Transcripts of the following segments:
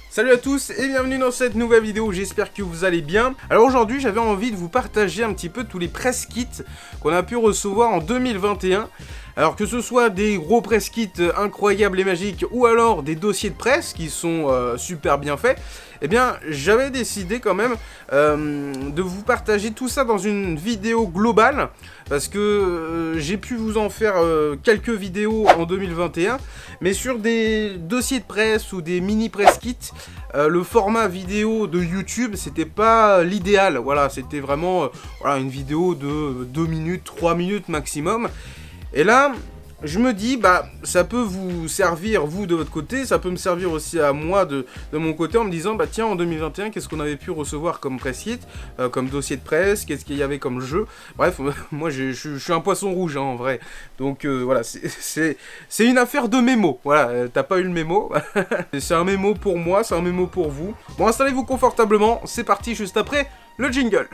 Salut à tous et bienvenue dans cette nouvelle vidéo, j'espère que vous allez bien. Alors aujourd'hui j'avais envie de vous partager un petit peu tous les press kits qu'on a pu recevoir en 2021. Alors que ce soit des gros press kits incroyables et magiques ou alors des dossiers de presse qui sont super bien faits, eh bien j'avais décidé quand même de vous partager tout ça dans une vidéo globale parce que j'ai pu vous en faire quelques vidéos en 2021, mais sur des dossiers de presse ou des mini press kits, le format vidéo de YouTube c'était pas l'idéal. Voilà, c'était vraiment voilà, une vidéo de 2 minutes, 3 minutes maximum. Et là, je me dis, bah, ça peut vous servir, vous, de votre côté, ça peut me servir aussi à moi, de mon côté, en me disant, bah, tiens, en 2021, qu'est-ce qu'on avait pu recevoir comme press kit, comme dossier de presse, qu'est-ce qu'il y avait comme jeu. Bref, moi, je suis un poisson rouge, hein, en vrai. Donc, voilà, c'est une affaire de mémo. Voilà, t'as pas eu le mémo. C'est un mémo pour moi, c'est un mémo pour vous. Bon, installez-vous confortablement, c'est parti juste après le jingle.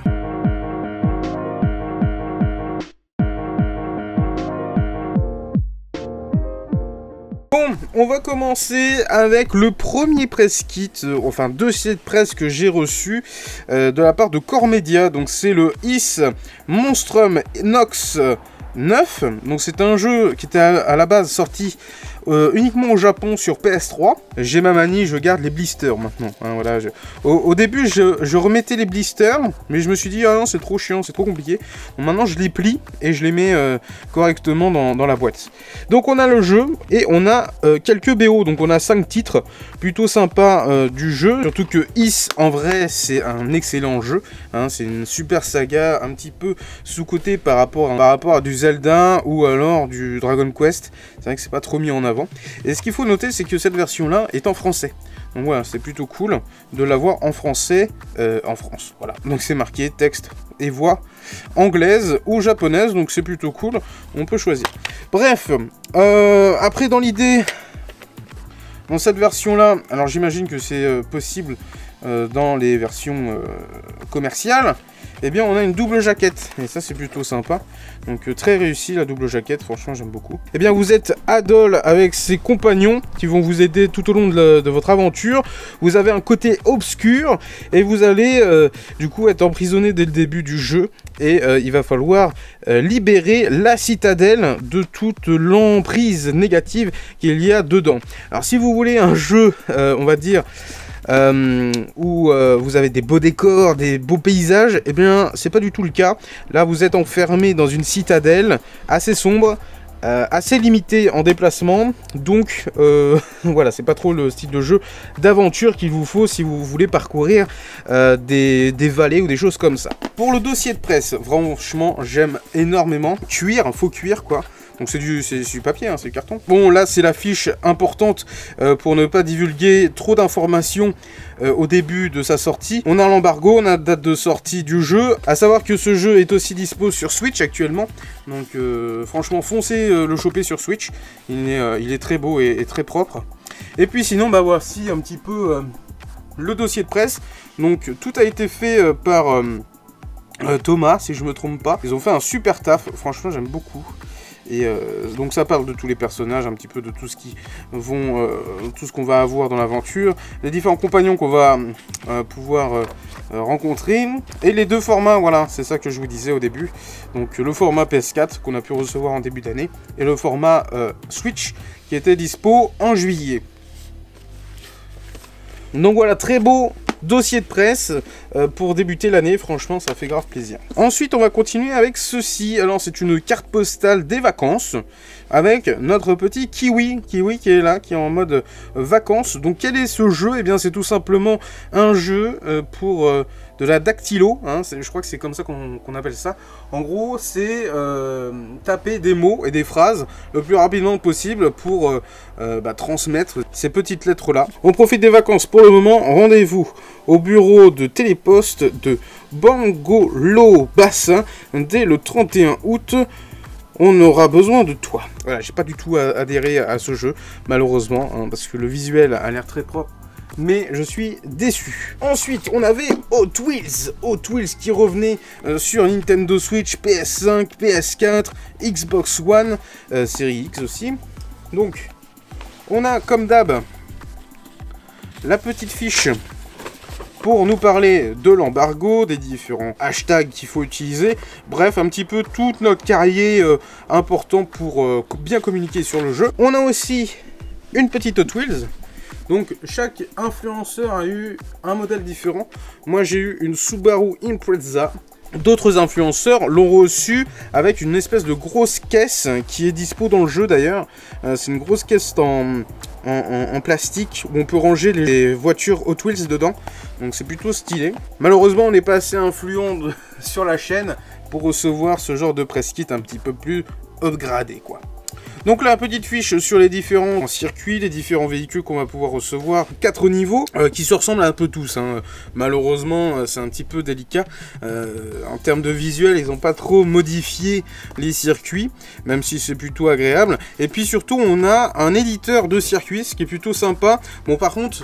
Bon, on va commencer avec le premier press kit, enfin dossier de presse que j'ai reçu de la part de Core Media. Donc c'est le Ys Monstrum Nox 9. Donc c'est un jeu qui était à la base sorti uniquement au Japon sur PS3. J'ai ma manie, je garde les blisters maintenant. Hein, voilà, au début, je remettais les blisters, mais je me suis dit, ah non, c'est trop chiant, c'est trop compliqué. Donc maintenant, je les plie et je les mets correctement dans la boîte. Donc on a le jeu et on a quelques BO. Donc on a 5 titres plutôt sympas du jeu. Surtout que Ys, en vrai, c'est un excellent jeu. Hein, c'est une super saga, un petit peu sous-cotée par rapport à du Zelda ou alors du Dragon Quest. C'est vrai que c'est pas trop mis en avant. Et ce qu'il faut noter, c'est que cette version-là est en français. Donc voilà, c'est plutôt cool de l'avoir en français en France. Voilà, donc c'est marqué texte et voix anglaise ou japonaise, donc c'est plutôt cool. On peut choisir. Bref, après dans l'idée, dans cette version-là, alors j'imagine que c'est possible dans les versions commerciales. Eh bien on a une double jaquette, et ça c'est plutôt sympa. Donc très réussi la double jaquette, franchement j'aime beaucoup. Eh bien vous êtes Adol avec ses compagnons qui vont vous aider tout au long de votre aventure. Vous avez un côté obscur et vous allez du coup être emprisonné dès le début du jeu. Et il va falloir libérer la citadelle de toute l'emprise négative qu'il y a dedans. Alors si vous voulez un jeu, on va dire... où vous avez des beaux décors, des beaux paysages, et bien c'est pas du tout le cas. Là vous êtes enfermé dans une citadelle assez sombre, assez limité en déplacement, donc voilà, c'est pas trop le style de jeu d'aventure qu'il vous faut si vous voulez parcourir des vallées ou des choses comme ça. Pour le dossier de presse, franchement j'aime énormément. Cuir, faux cuir quoi. Donc c'est du papier, hein, c'est du carton. Bon, là c'est la fiche importante pour ne pas divulguer trop d'informations au début de sa sortie. On a l'embargo, on a la date de sortie du jeu. À savoir que ce jeu est aussi dispo sur Switch actuellement. Donc franchement, foncez le choper sur Switch. Il est très beau et très propre. Et puis sinon, bah voici un petit peu le dossier de presse. Donc tout a été fait par Thomas, si je me trompe pas. Ils ont fait un super taf, franchement j'aime beaucoup. Et donc ça parle de tous les personnages, un petit peu de tout ce tout ce qu'on va avoir dans l'aventure, les différents compagnons qu'on va pouvoir rencontrer, et les deux formats, voilà, c'est ça que je vous disais au début. Donc le format PS4 qu'on a pu recevoir en début d'année, et le format Switch qui était dispo en juillet. Donc voilà, très beau dossier de presse pour débuter l'année, franchement ça fait grave plaisir. Ensuite on va continuer avec ceci. Alors c'est une carte postale des vacances avec notre petit Kiwi qui est là, qui est en mode vacances. Donc quel est ce jeu? Eh bien c'est tout simplement un jeu pour de la dactylo, hein, je crois que c'est comme ça qu'on appelle ça. En gros c'est taper des mots et des phrases le plus rapidement possible pour transmettre ces petites lettres là. On profite des vacances pour le moment, rendez-vous au bureau de téléposte de Bangolo Bassin dès le 31 août. On aura besoin de toi. Voilà, j'ai pas du tout adhéré à ce jeu, malheureusement, hein, parce que le visuel a l'air très propre. Mais je suis déçu. Ensuite, on avait Hot Wheels qui revenait sur Nintendo Switch, PS5, PS4, Xbox One, série X aussi. Donc, on a comme d'hab la petite fiche pour nous parler de l'embargo, des différents hashtags qu'il faut utiliser. Bref, un petit peu tout notre cahier important pour bien communiquer sur le jeu. On a aussi une petite Hot Wheels. Donc chaque influenceur a eu un modèle différent. Moi j'ai eu une Subaru Impreza. D'autres influenceurs l'ont reçu avec une espèce de grosse caisse qui est dispo dans le jeu d'ailleurs. C'est une grosse caisse en plastique où on peut ranger les voitures Hot Wheels dedans. Donc c'est plutôt stylé. Malheureusement on n'est pas assez influent sur la chaîne pour recevoir ce genre de press kit un petit peu plus upgradé quoi. Donc là, petite fiche sur les différents circuits, les différents véhicules qu'on va pouvoir recevoir. 4 niveaux qui se ressemblent un peu tous. Hein. Malheureusement, c'est un petit peu délicat. En termes de visuel, ils n'ont pas trop modifié les circuits, même si c'est plutôt agréable. Et puis surtout, on a un éditeur de circuits, ce qui est plutôt sympa. Bon, par contre,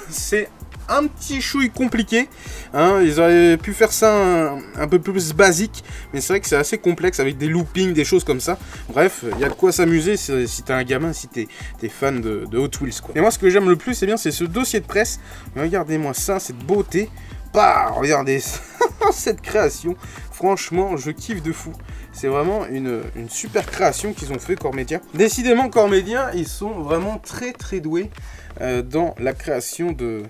c'est un petit chouille compliqué, hein, ils auraient pu faire ça un peu plus basique, mais c'est vrai que c'est assez complexe avec des loopings, des choses comme ça. Bref, il y a de quoi s'amuser si t'es un gamin, si t'es fan de Hot Wheels quoi. Et moi ce que j'aime le plus, c'est bien, c'est ce dossier de presse. Regardez-moi ça, cette beauté. Bah, regardez ça, cette création. Franchement, je kiffe de fou. C'est vraiment une super création qu'ils ont fait, Core Media. Décidément, Core Media, ils sont vraiment très très doués dans la création de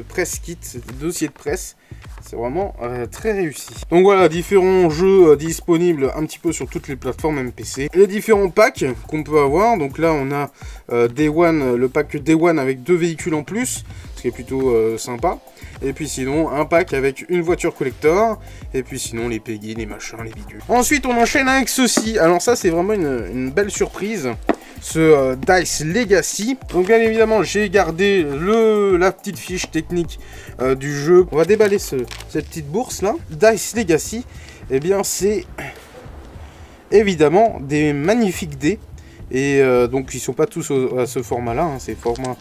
press kits, de dossiers de presse. C'est vraiment très réussi. Donc voilà, différents jeux disponibles un petit peu sur toutes les plateformes MPC. Les différents packs qu'on peut avoir. Donc là, on a Day One, le pack Day One avec 2 véhicules en plus, ce qui est plutôt sympa. Et puis sinon, un pack avec une voiture collector. Et puis sinon, les Peggy, les machins, les bidules. Ensuite, on enchaîne avec ceci. Alors ça, c'est vraiment une belle surprise. Ce Dice Legacy. Donc bien évidemment, j'ai gardé la petite fiche technique du jeu. On va déballer cette petite bourse là. Dice Legacy, eh bien c'est évidemment des magnifiques dés. Et donc ils sont pas tous à ce format là, hein. C'est format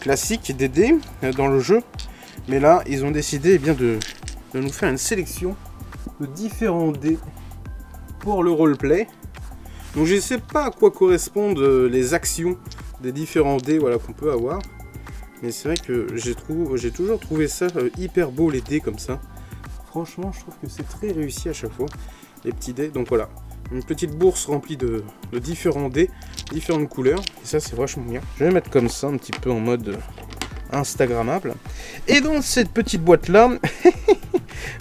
classique des dés dans le jeu. Mais là, ils ont décidé eh bien, de nous faire une sélection de différents dés pour le roleplay. Donc je ne sais pas à quoi correspondent les actions des différents dés voilà, qu'on peut avoir. Mais c'est vrai que j'ai toujours trouvé ça hyper beau, les dés comme ça. Franchement, je trouve que c'est très réussi à chaque fois, les petits dés. Donc voilà, une petite bourse remplie de différents dés, différentes couleurs. Et ça, c'est vachement bien. Je vais mettre comme ça, un petit peu en mode instagrammable. Et dans cette petite boîte-là,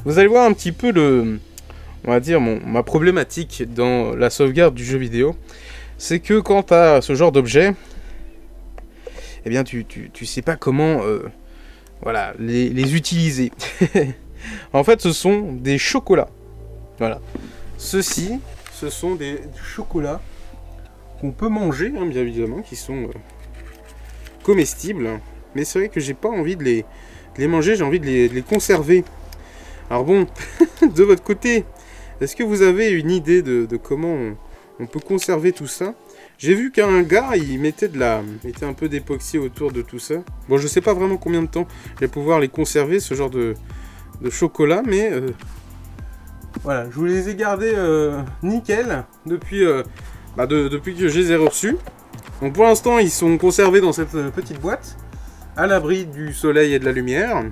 vous allez voir un petit peu on va dire ma problématique dans la sauvegarde du jeu vidéo, c'est que quand tu as ce genre d'objet, eh bien tu sais pas comment voilà, les utiliser. En fait, ce sont des chocolats. Voilà. Ceux-ci, ce sont des chocolats qu'on peut manger, hein, bien évidemment, qui sont comestibles. Mais c'est vrai que j'ai pas envie de les manger, j'ai envie de les conserver. Alors bon, de votre côté, est-ce que vous avez une idée de comment on peut conserver tout ça? J'ai vu qu'un gars, il mettait un peu d'époxy autour de tout ça. Bon, je sais pas vraiment combien de temps je vais pouvoir les conserver, ce genre de chocolat, mais voilà, je vous les ai gardés nickel depuis que je les ai reçus. Donc pour l'instant, ils sont conservés dans cette petite boîte, à l'abri du soleil et de la lumière.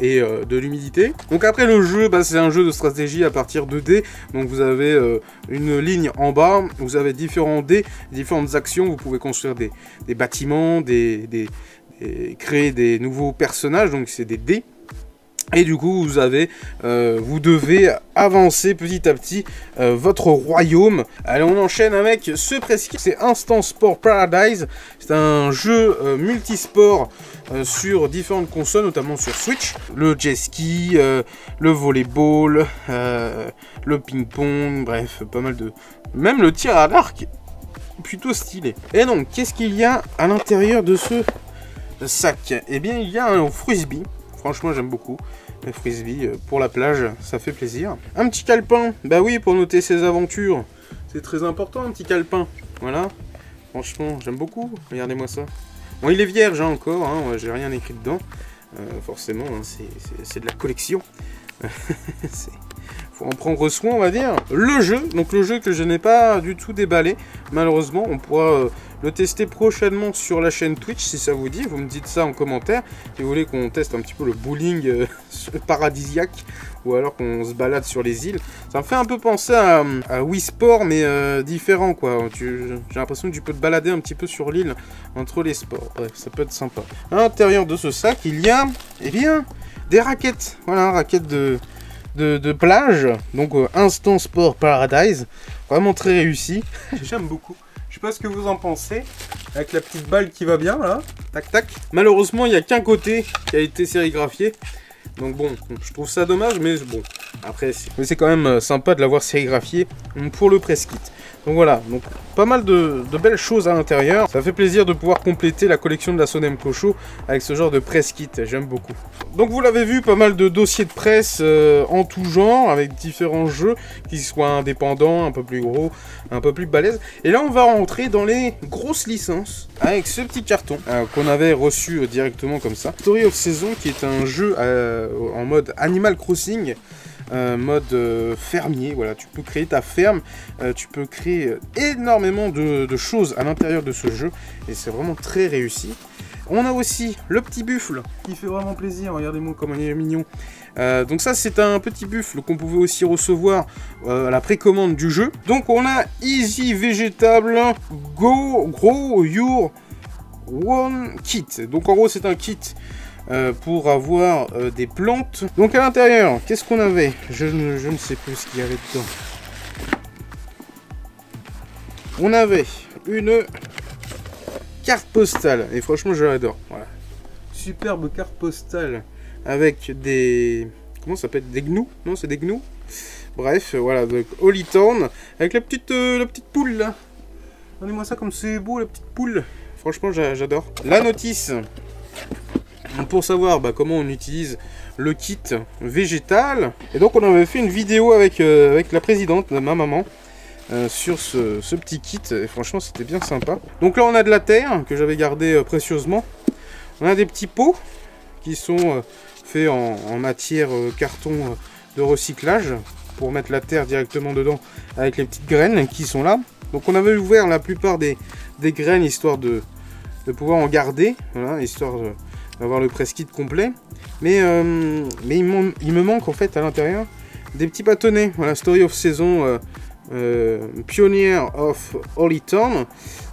Et de l'humidité. Donc après le jeu, c'est un jeu de stratégie à partir de dés. Donc vous avez une ligne en bas, vous avez différents dés, différentes actions. Vous pouvez construire des bâtiments, créer des nouveaux personnages, donc c'est des dés. Et du coup, vous devez avancer petit à petit votre royaume. Allez, on enchaîne avec ce press kit. C'est Instant Sport Paradise. C'est un jeu multisport sur différentes consoles, notamment sur Switch. Le jet ski, le volleyball, le ping-pong, bref, pas mal de... Même le tir à l'arc, plutôt stylé. Et donc, qu'est-ce qu'il y a à l'intérieur de ce sac? Eh bien, il y a un frisbee. Franchement, j'aime beaucoup les frisbees pour la plage, ça fait plaisir. Un petit calepin, bah oui, pour noter ses aventures. C'est très important, un petit calepin. Voilà, franchement, j'aime beaucoup. Regardez-moi ça. Bon, il est vierge hein, encore, hein, j'ai rien écrit dedans. Forcément, hein, c'est de la collection. faut en prendre soin, on va dire. Le jeu, donc le jeu que je n'ai pas du tout déballé, malheureusement, on pourra le tester prochainement sur la chaîne Twitch, si ça vous dit, vous me dites ça en commentaire, si vous voulez qu'on teste un petit peu le bowling paradisiaque, ou alors qu'on se balade sur les îles. Ça me fait un peu penser à Wii Sport, mais différent, quoi. J'ai l'impression que tu peux te balader un petit peu sur l'île, entre les sports. Bref, ça peut être sympa. À l'intérieur de ce sac, il y a, eh bien, des raquettes. Voilà, raquettes de plage. Donc, Instant Sport Paradise. Vraiment très réussi. J'aime beaucoup. Je sais pas ce que vous en pensez. Avec la petite balle qui va bien, là. Tac, tac. Malheureusement, il n'y a qu'un côté qui a été sérigraphié. Donc bon, je trouve ça dommage, mais bon, après, c'est quand même sympa de l'avoir sérigraphié pour le press kit. Donc voilà, donc pas mal de belles choses à l'intérieur. Ça fait plaisir de pouvoir compléter la collection de la Sonem Cocho avec ce genre de press kit, j'aime beaucoup. Donc vous l'avez vu, pas mal de dossiers de presse en tout genre, avec différents jeux, qui soient indépendants, un peu plus gros, un peu plus balèzes. Et là on va rentrer dans les grosses licences, avec ce petit carton qu'on avait reçu directement comme ça. Story of Season, qui est un jeu en mode Animal Crossing, mode fermier. Voilà, tu peux créer ta ferme, tu peux créer énormément de choses à l'intérieur de ce jeu, et c'est vraiment très réussi. On a aussi le petit buffle qui fait vraiment plaisir, regardez-moi comme il est mignon. Donc ça c'est un petit buffle qu'on pouvait aussi recevoir à la précommande du jeu. Donc on a Easy Vegetable Grow Your One Kit. Donc en gros c'est un kit pour avoir des plantes. Donc à l'intérieur, qu'est-ce qu'on avait? Je ne sais plus ce qu'il y avait dedans. On avait une carte postale, et franchement je l'adore. Voilà. Superbe carte postale avec des... Comment ça s'appelle? Des gnous? Non, c'est des gnous. Bref, voilà, donc Holy Town, avec la petite poule là. Regardez-moi ça comme c'est beau, la petite poule. Franchement j'adore. La notice pour savoir comment on utilise le kit végétal. Et donc on avait fait une vidéo avec la présidente, ma maman, sur ce petit kit, et franchement c'était bien sympa. Donc là on a de la terre que j'avais gardée précieusement. On a des petits pots qui sont faits en matière carton de recyclage pour mettre la terre directement dedans avec les petites graines qui sont là. Donc on avait ouvert la plupart des graines histoire de pouvoir en garder, voilà, histoire d'avoir le press kit complet. Mais il me manque en fait à l'intérieur des petits bâtonnets. Voilà, Story of Season, Pioneer of Holy Town.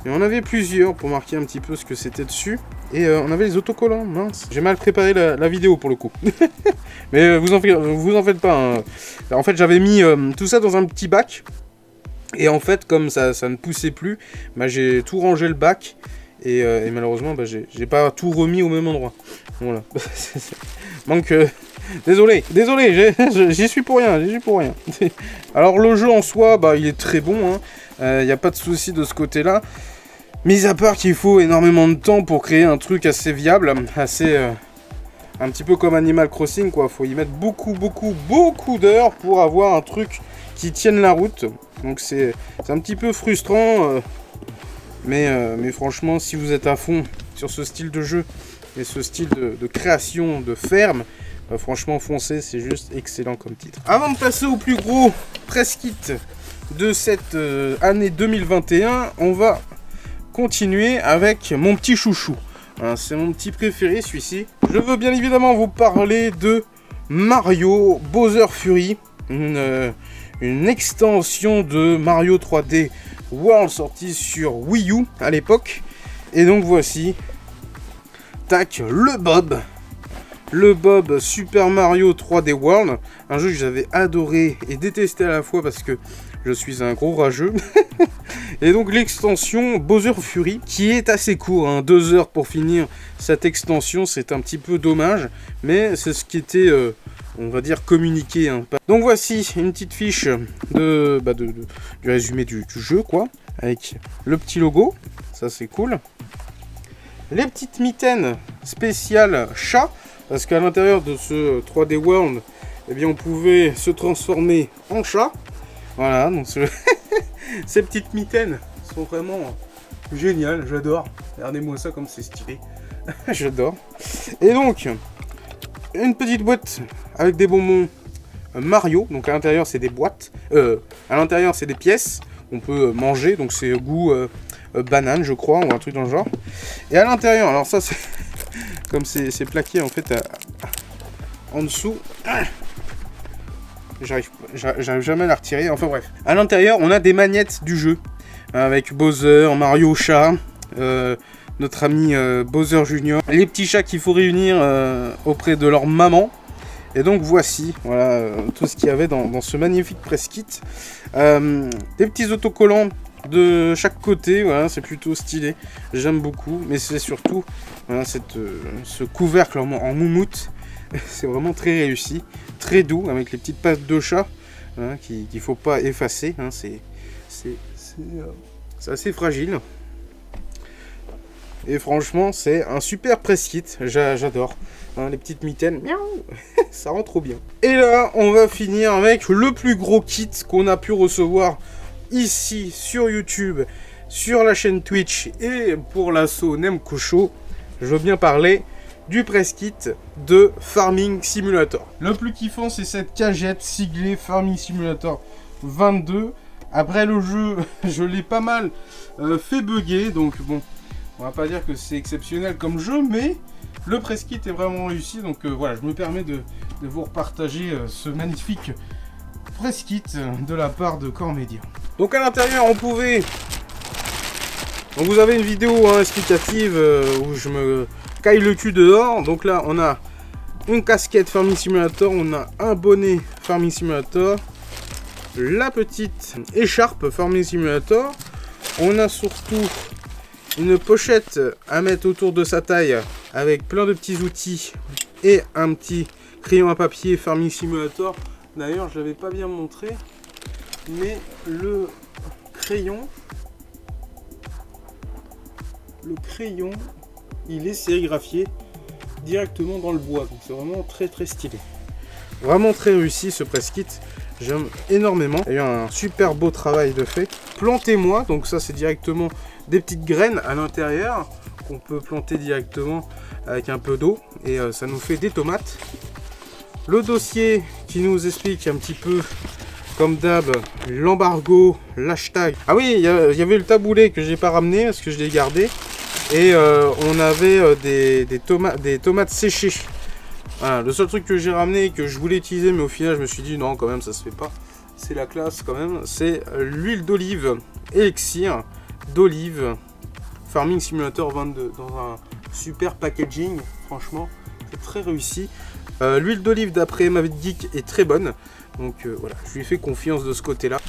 Et on avait plusieurs pour marquer un petit peu ce que c'était dessus. Et on avait les autocollants, mince. J'ai mal préparé la vidéo pour le coup. Mais vous en faites pas. Hein. En fait, j'avais mis tout ça dans un petit bac. Et en fait, comme ça ne poussait plus, j'ai tout rangé le bac. Et malheureusement, j'ai pas tout remis au même endroit. Voilà. Donc, désolé, j'y suis pour rien, Alors, le jeu en soi, il est très bon. Il n'y a pas de souci de ce côté-là. Mis à part qu'il faut énormément de temps pour créer un truc assez viable, assez... un petit peu comme Animal Crossing, quoi. Faut y mettre beaucoup d'heures pour avoir un truc qui tienne la route. Donc, c'est un petit peu frustrant. Mais franchement, si vous êtes à fond sur ce style de jeu et ce style de création de ferme, franchement foncez, c'est juste excellent comme titre. Avant de passer au plus gros press kit de cette année 2021, on va continuer avec mon petit chouchou. C'est mon petit préféré celui-ci. Je veux bien évidemment vous parler de Mario Bowser Fury, une extension de Mario 3D World sorti sur Wii U à l'époque. Et donc voici, tac, le Bob Super Mario 3D World, un jeu que j'avais adoré et détesté à la fois parce que je suis un gros rageux. Et donc l'extension Bowser Fury, qui est assez court, 2 heures pour finir cette extension, c'est un petit peu dommage, mais c'est ce qui était, on va dire, communiqué. Donc voici une petite fiche du résumé du jeu, quoi, avec le petit logo, ça c'est cool. Les petites mitaines spéciales chat, parce qu'à l'intérieur de ce 3D World, eh bien, on pouvait se transformer en chat. Voilà, donc ces petites mitaines sont vraiment géniales, j'adore. Regardez-moi ça comme c'est stylé. J'adore. Et donc, une petite boîte avec des bonbons Mario. Donc à l'intérieur c'est des boîtes, à l'intérieur c'est des pièces qu'on peut manger, donc c'est goût banane je crois, ou un truc dans le genre. Et à l'intérieur, alors ça c'est comme c'est plaqué en fait en dessous, j'arrive jamais à la retirer, enfin bref. À l'intérieur on a des manettes du jeu, avec Bowser, Mario chat, notre ami Bowser Junior, les petits chats qu'il faut réunir auprès de leur maman. Et donc voici, voilà tout ce qu'il y avait dans ce magnifique press kit. Des petits autocollants de chaque côté, voilà, c'est plutôt stylé, j'aime beaucoup. Mais c'est surtout voilà, ce couvercle en moumoute, c'est vraiment très réussi, très doux, avec les petites pattes de chat hein, qu'il ne faut pas effacer, hein, c'est assez fragile. Et franchement, c'est un super press kit, j'adore. Hein, les petites mitaines, miaou, ça rend trop bien. Et là, on va finir avec le plus gros kit qu'on a pu recevoir ici sur YouTube, sur la chaîne Twitch et pour l'assaut Nemco Show. Je veux bien parler du press kit de Farming Simulator. Le plus kiffant, c'est cette cagette siglée Farming Simulator 22. Après le jeu, je l'ai pas mal fait bugger, donc bon, on va pas dire que c'est exceptionnel comme jeu, mais le press kit est vraiment réussi, donc voilà, je me permets de vous repartager ce magnifique press kit de la part de Core Media. Donc à l'intérieur, on pouvait... Donc vous avez une vidéo hein, explicative où je me caille le cul dehors. Donc là, on a une casquette Farming Simulator, on a un bonnet Farming Simulator, la petite écharpe Farming Simulator, on a surtout une pochette à mettre autour de sa taille avec plein de petits outils et un petit crayon à papier Farming Simulator. D'ailleurs, je l'avais pas bien montré, mais le crayon, il est sérigraphié directement dans le bois, donc c'est vraiment très stylé. Vraiment très réussi ce press kit, j'aime énormément. Il y a eu un super beau travail de fait. Plantez-moi, donc ça c'est directement des petites graines à l'intérieur qu'on peut planter directement avec un peu d'eau et ça nous fait des tomates. Le dossier qui nous explique un petit peu comme d'hab l'embargo, l'hashtag. Ah oui, il y avait le taboulet que j'ai pas ramené parce que je l'ai gardé et on avait des tomates séchées. Voilà, le seul truc que j'ai ramené et que je voulais utiliser mais au final je me suis dit non quand même ça se fait pas, c'est la classe quand même, c'est l'huile d'olive élixir d'olive Farming Simulator 22 dans un super packaging, franchement c'est très réussi. L'huile d'olive d'après Mavid Geek est très bonne, donc voilà, je lui ai fait confiance de ce côté là.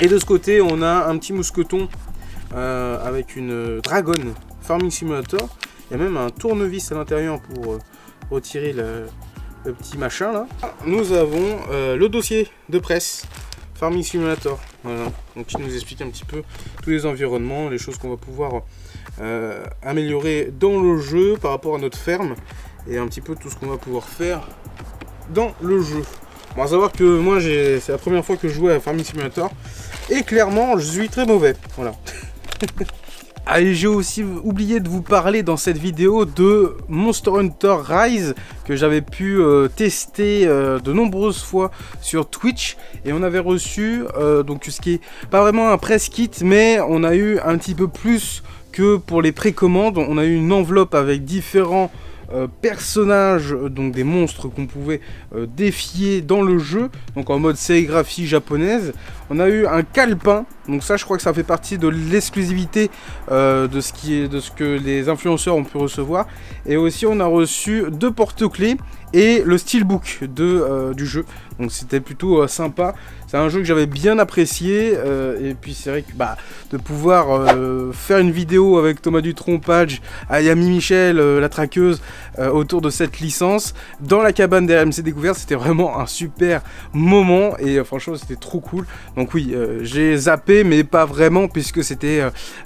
Et de ce côté on a un petit mousqueton avec une dragonne Farming Simulator, il y a même un tournevis à l'intérieur pour retirer le petit machin là. Nous avons le dossier de presse Farming Simulator, voilà, donc il nous explique un petit peu tous les environnements, les choses qu'on va pouvoir améliorer dans le jeu par rapport à notre ferme et un petit peu tout ce qu'on va pouvoir faire dans le jeu. Bon, à savoir que moi c'est la première fois que je jouais à Farming Simulator et clairement je suis très mauvais, voilà. Ah, et j'ai aussi oublié de vous parler dans cette vidéo de Monster Hunter Rise que j'avais pu tester de nombreuses fois sur Twitch et on avait reçu donc ce qui est pas vraiment un press kit mais on a eu un petit peu plus que pour les précommandes. On a eu une enveloppe avec différents personnages, donc des monstres qu'on pouvait défier dans le jeu, donc en mode sérigraphie japonaise. On a eu un calepin, donc ça je crois que ça fait partie de l'exclusivité de ce que les influenceurs ont pu recevoir. Et aussi on a reçu 2 porte-clés et le steelbook du jeu, donc c'était plutôt sympa. C'est un jeu que j'avais bien apprécié et puis c'est vrai que de pouvoir faire une vidéo avec Thomas Dutronc, Page, Ayami Michel, la traqueuse autour de cette licence dans la cabane des RMC Découverte, c'était vraiment un super moment et franchement c'était trop cool. Donc oui, j'ai zappé mais pas vraiment puisque c'était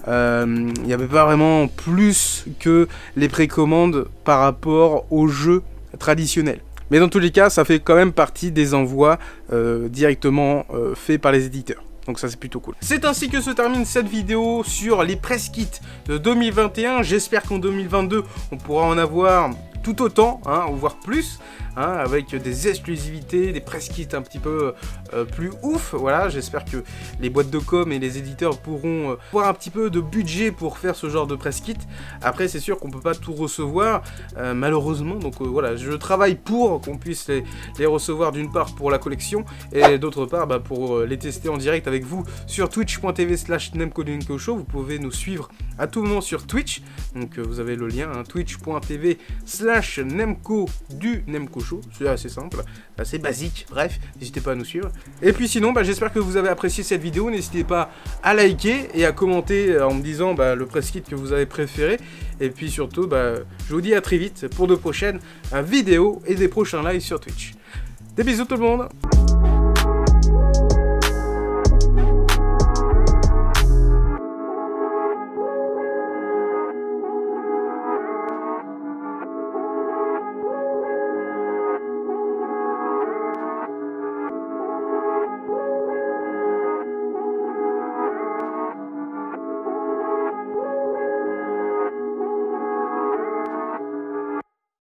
il n'y avait pas vraiment plus que les précommandes par rapport au jeu traditionnel. Mais dans tous les cas, ça fait quand même partie des envois directement faits par les éditeurs. Donc ça c'est plutôt cool. C'est ainsi que se termine cette vidéo sur les press kits de 2021. J'espère qu'en 2022, on pourra en avoir tout autant, hein, voire plus, hein, avec des exclusivités, des press kits un petit peu plus ouf. Voilà, j'espère que les boîtes de com et les éditeurs pourront avoir un petit peu de budget pour faire ce genre de press kit. Après, c'est sûr qu'on peut pas tout recevoir, malheureusement. Donc voilà, je travaille pour qu'on puisse les recevoir, d'une part pour la collection et d'autre part pour les tester en direct avec vous sur twitch.tv/NemcoDunkoShow. Vous pouvez nous suivre à tout moment sur Twitch, donc vous avez le lien, hein, twitch.tv/Nemco du Nemco Show. C'est assez simple, assez basique, bref, n'hésitez pas à nous suivre. Et puis sinon, j'espère que vous avez apprécié cette vidéo, n'hésitez pas à liker et à commenter en me disant le press kit que vous avez préféré. Et puis surtout, je vous dis à très vite pour de prochaines vidéos et des prochains lives sur Twitch. Des bisous tout le monde!